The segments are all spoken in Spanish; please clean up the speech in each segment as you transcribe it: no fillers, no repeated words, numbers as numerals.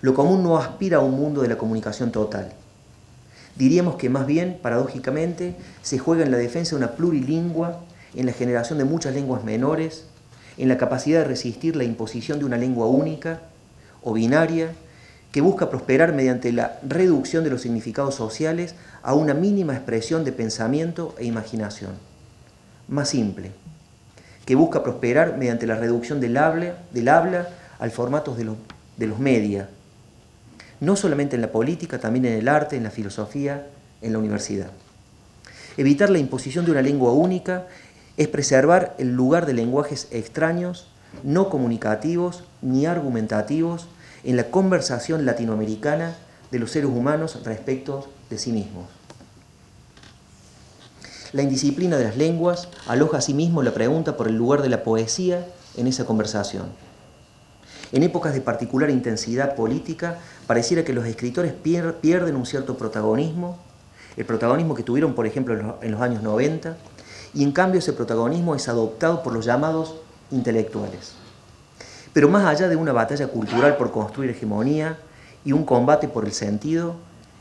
Lo común no aspira a un mundo de la comunicación total. Diríamos que más bien, paradójicamente, se juega en la defensa de una plurilingua, en la generación de muchas lenguas menores, en la capacidad de resistir la imposición de una lengua única o binaria, que busca prosperar mediante la reducción de los significados sociales a una mínima expresión de pensamiento e imaginación. Más simple, que busca prosperar mediante la reducción del habla al formato de los media, no solamente en la política, también en el arte, en la filosofía, en la universidad. Evitar la imposición de una lengua única es preservar el lugar de lenguajes extraños, no comunicativos ni argumentativos en la conversación latinoamericana de los seres humanos respecto de sí mismos. La indisciplina de las lenguas aloja asimismo la pregunta por el lugar de la poesía en esa conversación. En épocas de particular intensidad política, pareciera que los escritores pierden un cierto protagonismo, el protagonismo que tuvieron, por ejemplo, en los años 90, y en cambio ese protagonismo es adoptado por los llamados intelectuales. Pero más allá de una batalla cultural por construir hegemonía y un combate por el sentido,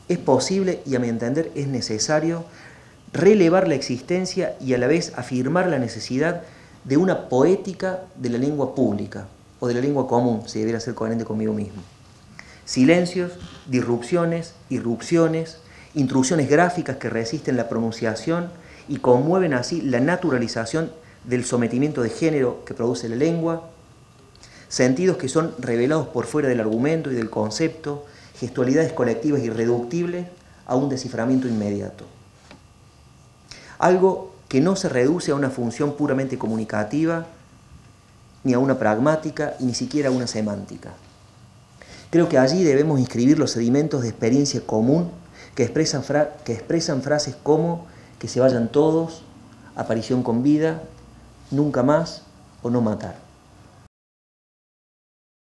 es posible y a mi entender es necesario relevar la existencia y a la vez afirmar la necesidad de una poética de la lengua pública o de la lengua común, si debiera ser coherente conmigo mismo. Silencios, disrupciones, irrupciones, intrusiones gráficas que resisten la pronunciación y conmueven así la naturalización del sometimiento de género que produce la lengua, sentidos que son revelados por fuera del argumento y del concepto, gestualidades colectivas irreductibles a un desciframiento inmediato. Algo que no se reduce a una función puramente comunicativa, ni a una pragmática, y ni siquiera a una semántica. Creo que allí debemos inscribir los sedimentos de experiencia común que expresan frases como que se vayan todos, aparición con vida, nunca más o no matar.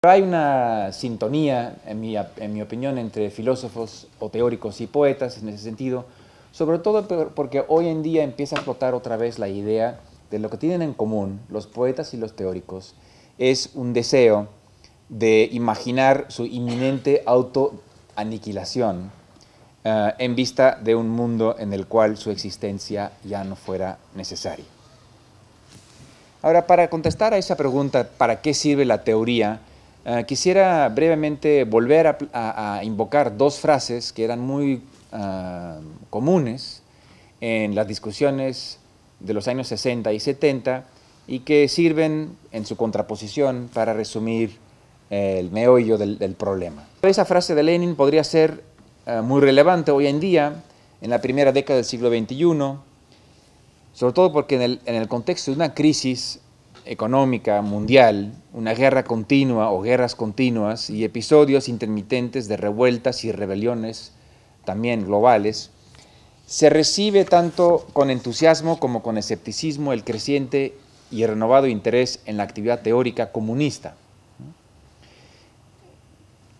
Hay una sintonía, en mi opinión, entre filósofos o teóricos y poetas en ese sentido, sobre todo porque hoy en día empieza a flotar otra vez la idea de lo que tienen en común los poetas y los teóricos, es un deseo de imaginar su inminente autoaniquilación en vista de un mundo en el cual su existencia ya no fuera necesaria. Ahora, para contestar a esa pregunta, ¿para qué sirve la teoría? Quisiera brevemente volver a invocar dos frases que eran muy comunes en las discusiones de los años 60 y 70 y que sirven en su contraposición para resumir el meollo del problema. Esa frase de Lenin podría ser muy relevante hoy en día, en la primera década del siglo XXI, sobre todo porque en el contexto de una crisis económica mundial, una guerra continua o guerras continuas y episodios intermitentes de revueltas y rebeliones también globales, se recibe tanto con entusiasmo como con escepticismo el creciente y renovado interés en la actividad teórica comunista.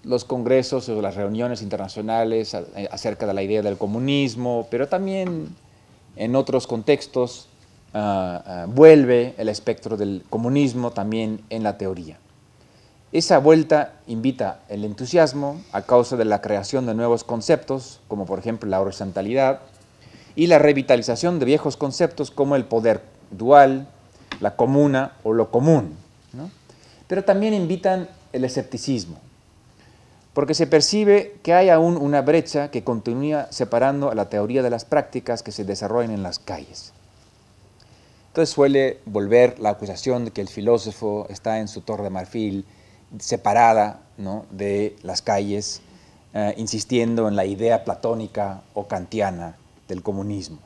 Los congresos o las reuniones internacionales acerca de la idea del comunismo, pero también en otros contextos vuelve el espectro del comunismo también en la teoría. Esa vuelta invita el entusiasmo a causa de la creación de nuevos conceptos, como por ejemplo la horizontalidad, y la revitalización de viejos conceptos como el poder dual, la comuna o lo común, ¿no? Pero también invitan el escepticismo, porque se percibe que hay aún una brecha que continúa separando a la teoría de las prácticas que se desarrollan en las calles. Entonces suele volver la acusación de que el filósofo está en su torre de marfil, separada, ¿no?, de las calles, insistiendo en la idea platónica o kantiana del comunismo.